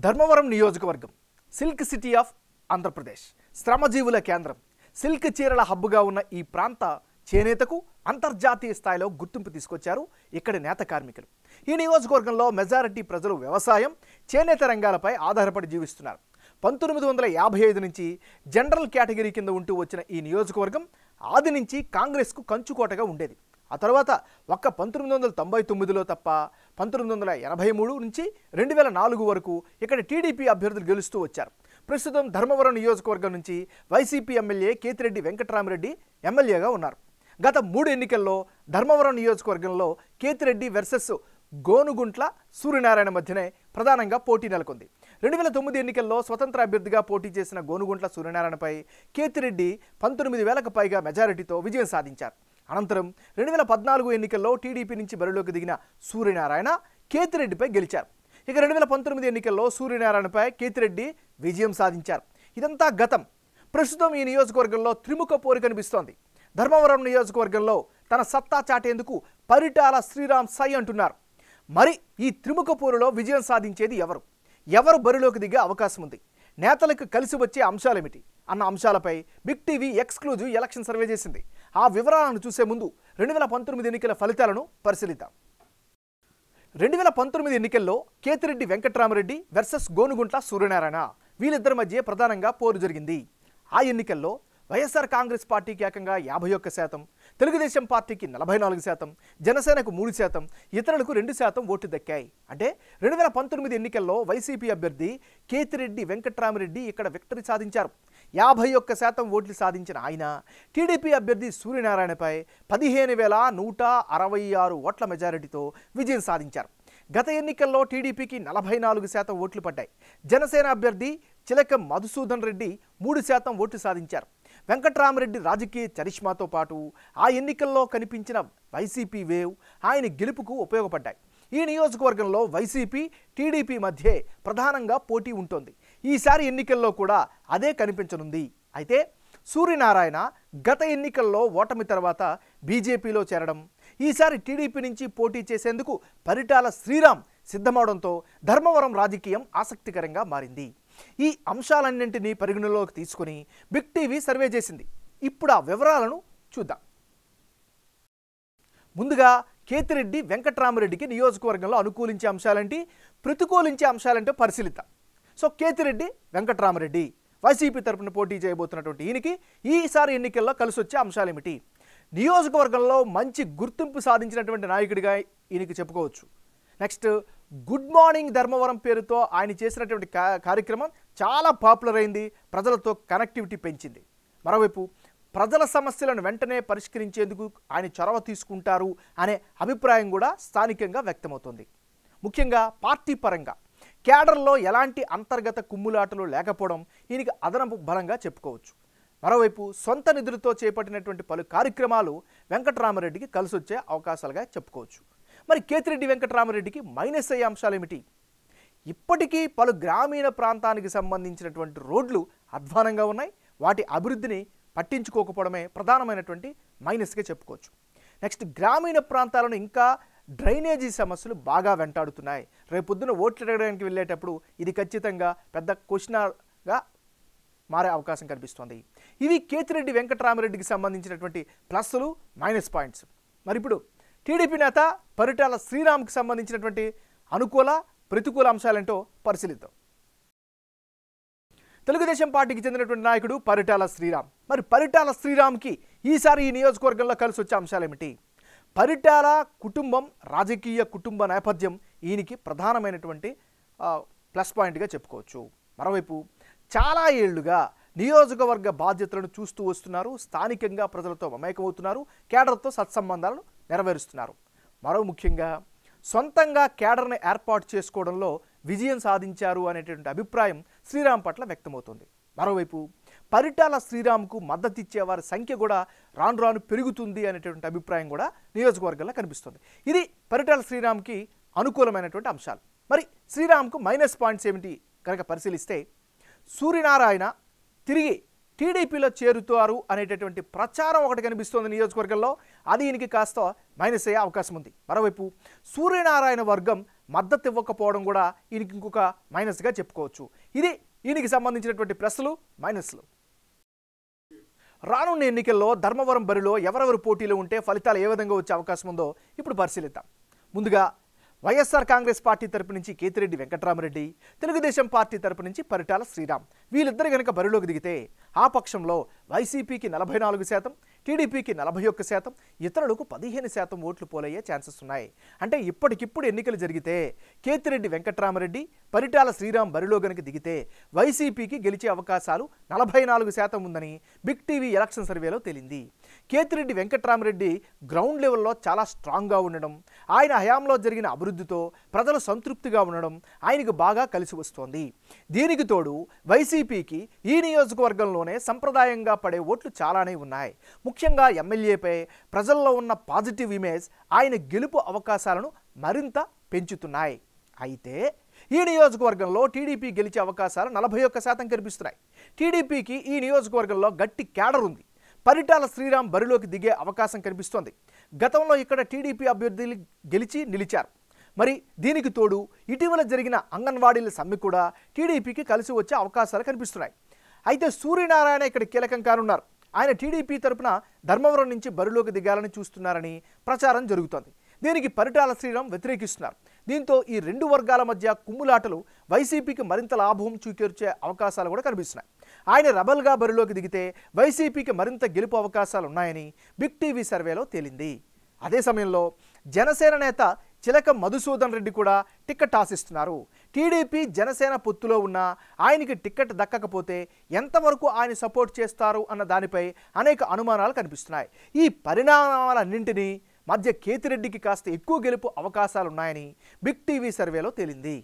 ధర్మవరం నియోజకవర్గం silk city of Andhra Pradesh శ్రమజీవుల కేంద్రం silk చీరల హబ్బుగా ఉన్న ఈ ప్రాంత చేనేతకు అంతర్జాతీయ స్థాయిలో గుర్తింపు తీసుకొచ్చారు ఇక్కడి నేత కార్మికులు. ఈ నియోజకవర్గంలో మెజారిటీ ప్రజలు వ్యవసాయం, చేనేత రంగాలపై ఆధారపడి జీవిస్తున్నారు. 1955 నుంచి జనరల్ కేటగిరీ కింద ఉంటూ వచ్చిన ఈ నియోజకవర్గం ఆది నుంచి కాంగ్రెస్కు కంచుకోటగా ఉండేది. ఆ తర్వాత ఒక్క 1999లో తప్ప 1983 నుంచి 2004 వరకు ఇక్కడ టీడీపీ అభ్యర్థులు గెలుస్తూ వచ్చారు. ప్రస్తుతం ధర్మవరం నియోజకవర్గం నుంచి వైసీపీ ఎమ్మెల్యే కేతిరెడ్డి వెంకట్రామరెడ్డి ఎమ్మెల్యేగా ఉన్నారు. గత 3 ఎన్నికల్లో ధర్మవరం నియోజకవర్గంలో కేతిరెడ్డి వర్సెస్ గోనుగుంట్ల సూర్యనారాయణ మధ్యనే ప్రధానంగా పోటీ నెలకొంది. 2009 ఎన్నికల్లో స్వతంత్ర అభ్యర్థిగా పోటీ చేసిన గోనుగుంట్ల సూర్యనారాయణపై కేతిరెడ్డి 19,000కు పైగా మెజారిటీతో విజయం సాధించారు. అనంతరం 2014 ఎన్నికల్లో టీడీపీ నుంచి బరిలోకి దిగిన సూర్యనారాయణ కేతిరెడ్డిపై గెలిచారు. ఇక 2019 ఎన్నికల్లో సూర్యనారాయణపై కేతిరెడ్డి విజయం సాధించారు. ఇదంతా గతం. ప్రస్తుతం ఈ నియోజకవర్గంలో త్రిముఖ పోరు కనిపిస్తోంది. ధర్మవరం నియోజకవర్గంలో తన సత్తా చాటేందుకు పరిటాల శ్రీరామ్ సై అంటున్నారు. మరి ఈ త్రిముఖ పోరులో విజయం సాధించేది ఎవరు బరిలోకి దిగే అవకాశం ఉంది, నేతలకు కలిసి వచ్చే అంశాలేమిటి అన్న అంశాలపై Big TV exclusive election survey చేసింది. ఆ వివరాలను చూసే ముందు 2019 ఎన్నికల ఫలితాలను పరిశీలిద్దాం. 2019 ఎన్నికల్లో కేతిరెడ్డి వెంకట్రామరెడ్డి వర్సెస్ గోనుగుంట్ల సూర్యనారాయణ వీళ్ళిద్దరి మధ్య ప్రధానంగా పోరు జరిగింది. ఆ ఎన్నికల్లో వైఎస్ఆర్ కాంగ్రెస్ పార్టీకి ఏకంగా 51%, తెలుగుదేశం పార్టీకి 44%, జనసేనకు 3%, ఇతరులకు 2% ఓట్లు దక్కాయి. అంటే 2019 ఎన్నికల్లో వైసీపీ అభ్యర్థి కేతిరెడ్డి వెంకట్రామరెడ్డి ఇక్కడ విక్టరీ సాధించారు. 51% ఓట్లు సాధించిన ఆయన టీడీపీ అభ్యర్థి సూర్యనారాయణపై 15,166 ఓట్ల మెజారిటీతో విజయం సాధించారు. గత ఎన్నికల్లో టీడీపీకి 44% ఓట్లు పడ్డాయి. జనసేన అభ్యర్థి చిలక మధుసూదన్ రెడ్డి 3% ఓట్లు సాధించారు. వెంకట్రామరెడ్డి రాజకీయ చరిష్మాతో పాటు ఆ ఎన్నికల్లో కనిపించిన వైసీపీ వేవ్ ఆయన గెలుపుకు ఉపయోగపడ్డాయి. ఈ నియోజకవర్గంలో వైసీపీ, టీడీపీ మధ్య ప్రధానంగా పోటీ ఉంటుంది. ఈసారి ఎన్నికల్లో కూడా అదే కనిపించనుంది. అయితే సూర్యనారాయణ గత ఎన్నికల్లో ఓటమి తర్వాత బీజేపీలో చేరడం, ఈసారి టీడీపీ నుంచి పోటీ చేసేందుకు పరిటాల శ్రీరామ్ సిద్ధమవడంతో ధర్మవరం రాజకీయం ఆసక్తికరంగా మారింది. ఈ అంశాలన్నింటినీ పరిగణలోకి తీసుకుని బిగ్ టీవీ సర్వే చేసింది. ఇప్పుడు ఆ వివరాలను చూద్దాం. ముందుగా కేతిరెడ్డి వెంకట్రామరెడ్డికి నియోజకవర్గంలో అనుకూలించే అంశాలేంటి, ప్రతికూలించే అంశాలంటే పరిశీలిద్దాం. సో కేతిరెడ్డి వెంకట్రామరెడ్డి వైసీపీ తరపున పోటీ చేయబోతున్నటువంటి ఈయనకి ఈసారి ఎన్నికల్లో కలిసి వచ్చే అంశాలేమిటి? నియోజకవర్గంలో మంచి గుర్తింపు సాధించినటువంటి నాయకుడిగా ఈయనకి చెప్పుకోవచ్చు. నెక్స్ట్, గుడ్ మార్నింగ్ ధర్మవరం పేరుతో ఆయన చేసినటువంటి కార్యక్రమం చాలా పాపులర్ అయింది, ప్రజలతో కనెక్టివిటీ పెంచింది. మరోవైపు ప్రజల సమస్యలను వెంటనే పరిష్కరించేందుకు ఆయన చొరవ తీసుకుంటారు అనే అభిప్రాయం కూడా స్థానికంగా వ్యక్తమవుతోంది. ముఖ్యంగా పార్టీ పరంగా క్యాడర్లో ఎలాంటి అంతర్గత కుమ్ములాటలు లేకపోవడం ఈయనకి అదనపు బలంగా చెప్పుకోవచ్చు. మరోవైపు సొంత నిధులతో చేపట్టినటువంటి పలు కార్యక్రమాలు వెంకట్రామరెడ్డికి కలిసి వచ్చే అవకాశాలుగా చెప్పుకోవచ్చు. మరి కేతిరెడ్డి వెంకట్రామరెడ్డికి మైనస్ అయ్యే అంశాలు ఏమిటి? ఇప్పటికీ పలు గ్రామీణ ప్రాంతానికి సంబంధించినటువంటి రోడ్లు అధ్వానంగా ఉన్నాయి. వాటి అభివృద్ధిని పట్టించుకోకపోవడమే ప్రధానమైనటువంటి మైనస్గా చెప్పుకోవచ్చు. నెక్స్ట్, గ్రామీణ ప్రాంతాలను ఇంకా డ్రైనేజీ సమస్యలు బాగా వెంటాడుతున్నాయి. రేపొద్దున ఓట్లు అడగడానికి వెళ్ళేటప్పుడు ఇది ఖచ్చితంగా పెద్ద క్వశ్చన్గా మారే అవకాశం కనిపిస్తోంది. ఇవి కేతిరెడ్డి వెంకట్రామరెడ్డికి సంబంధించినటువంటి ప్లస్లు, మైనస్ పాయింట్స్. మరి ఇప్పుడు టీడీపీ నేత పరిటాల శ్రీరామ్కి సంబంధించినటువంటి అనుకూల, ప్రతికూల అంశాలేంటో పరిశీలిద్దాం. తెలుగుదేశం పార్టీకి చెందినటువంటి నాయకుడు పరిటాల శ్రీరామ్. మరి పరిటాల శ్రీరామ్కి ఈసారి ఈ నియోజకవర్గంలో కలిసి వచ్చే అంశాలేమిటి? పరిటాల కుటుంబం, రాజకీయ కుటుంబ నేపథ్యం ఈయనకి ప్రధానమైనటువంటి ప్లస్ పాయింట్గా చెప్పుకోవచ్చు. మరోవైపు చాలా ఏళ్లుగా నియోజకవర్గ బాధ్యతలను చూస్తూ వస్తున్నారు. స్థానికంగా ప్రజలతో మమేకమవుతున్నారు. కేడర్తో సత్సంబంధాలను నెరవేరుస్తున్నారు. మరో ముఖ్యంగా సొంతంగా కేడర్ని ఏర్పాటు చేసుకోవడంలో విజయం సాధించారు అనేటువంటి అభిప్రాయం శ్రీరామ్ పట్ల వ్యక్తమవుతుంది. మరోవైపు పరిటాల శ్రీరామ్కు మద్దతు ఇచ్చేవారి సంఖ్య కూడా రాను రాను పెరుగుతుంది అనేటువంటి అభిప్రాయం కూడా నియోజకవర్గంలో కనిపిస్తుంది. ఇది పరిటాల శ్రీరామ్కి అనుకూలమైనటువంటి అంశాలు. మరి శ్రీరామ్కు మైనస్ పాయింట్స్ ఏమిటి కనుక పరిశీలిస్తే, సూర్యనారాయణ తిరిగి టీడీపీలో చేరుతారు అనేటటువంటి ప్రచారం ఒకటి కనిపిస్తోంది నియోజకవర్గంలో. అది ఈయనకి కాస్త మైనస్ అయ్యే అవకాశం ఉంది. మరోవైపు సూర్యనారాయణ వర్గం మద్దతు ఇవ్వకపోవడం కూడా ఈయనకి ఇంకొక మైనస్గా చెప్పుకోవచ్చు. ఇది ఈయనకి సంబంధించినటువంటి ప్లస్లు మైనస్లు. రానున్న ఎన్నికల్లో ధర్మవరం బరిలో ఎవరెవరు పోటీలో ఉంటే ఫలితాలు ఏ విధంగా వచ్చే అవకాశం ఉందో ఇప్పుడు పరిశీలిద్దాం. ముందుగా వైఎస్ఆర్ కాంగ్రెస్ పార్టీ తరపు నుంచి కేతిరెడ్డి వెంకట్రామరెడ్డి, తెలుగుదేశం పార్టీ తరపు నుంచి పరిటాల శ్రీరామ్, వీళ్ళిద్దరు కనుక బరిలోకి దిగితే ఆ పక్షంలో వైసీపీకి 44%, టీడీపీకి 41%, ఇతరులకు 15% ఓట్లు పోలయ్యే ఛాన్సెస్ ఉన్నాయి. అంటే ఇప్పటికిప్పుడు ఎన్నికలు జరిగితే కేతిరెడ్డి వెంకట్రామరెడ్డి, పరిటాల శ్రీరామ్ బరిలో కనుక దిగితే వైసీపీకి గెలిచే అవకాశాలు 44% ఉందని బిగ్ టీవీ ఎలక్షన్ సర్వేలో తేలింది. కేతిరెడ్డి వెంకట్రామరెడ్డి గ్రౌండ్ లెవెల్లో చాలా స్ట్రాంగ్గా ఉండడం, ఆయన హయాంలో జరిగిన అభివృద్ధితో ప్రజలు సంతృప్తిగా ఉండడం ఆయనకు బాగా కలిసి వస్తోంది. దీనికి తోడు వైసీపీకి ఈ నియోజకవర్గంలోనే సంప్రదాయంగా పడే ఓట్లు చాలానే ఉన్నాయి. ముఖ్యంగా ఎమ్మెల్యేపై ప్రజల్లో ఉన్న పాజిటివ్ ఇమేజ్ ఆయన గెలుపు అవకాశాలను మరింత పెంచుతున్నాయి. అయితే ఈ నియోజకవర్గంలో టీడీపీ గెలిచే అవకాశాలు 41% కనిపిస్తున్నాయి. టీడీపీకి ఈ నియోజకవర్గంలో గట్టి క్యాడర్ ఉంది. పరిటాల శ్రీరామ్ బరిలోకి దిగే అవకాశం కనిపిస్తోంది. గతంలో ఇక్కడ టీడీపీ అభ్యర్థులు గెలిచి నిలిచారు. మరి దీనికి తోడు ఇటీవల జరిగిన అంగన్వాడీల సమ్మె కూడా టీడీపీకి కలిసి వచ్చే అవకాశాలు కనిపిస్తున్నాయి. అయితే సూర్యనారాయణ ఇక్కడ కీలకం కానున్నారు. ఆయన టీడీపీ తరపున ధర్మవరం నుంచి బరిలోకి దిగాలని చూస్తున్నారని ప్రచారం జరుగుతోంది. దీనికి పరిటాల శ్రీరామ్ వ్యతిరేకిస్తున్నారు. దీంతో ఈ రెండు వర్గాల మధ్య కుమ్ములాటలు వైసీపీకి మరింత లాభం చూకూర్చే అవకాశాలు కూడా కనిపిస్తున్నాయి. ఆయన రెబల్గా బరిలోకి దిగితే వైసీపీకి మరింత గెలుపు అవకాశాలు ఉన్నాయని బిగ్ టీవీ సర్వేలో తేలింది. అదే సమయంలో జనసేన నేత చిలక మధుసూదన్ రెడ్డి కూడా టికెట్ ఆశిస్తున్నారు. టీడీపీ జనసేన పొత్తులో ఉన్న ఆయనకి టికెట్ దక్కకపోతే ఎంతవరకు ఆయన సపోర్ట్ చేస్తారు అన్న దానిపై అనేక అనుమానాలు కనిపిస్తున్నాయి. ఈ పరిణామాలన్నింటినీ మధ్య కేతిరెడ్డికి కాస్త ఎక్కువ గెలుపు అవకాశాలున్నాయని బిగ్ టీవీ సర్వేలో తేలింది.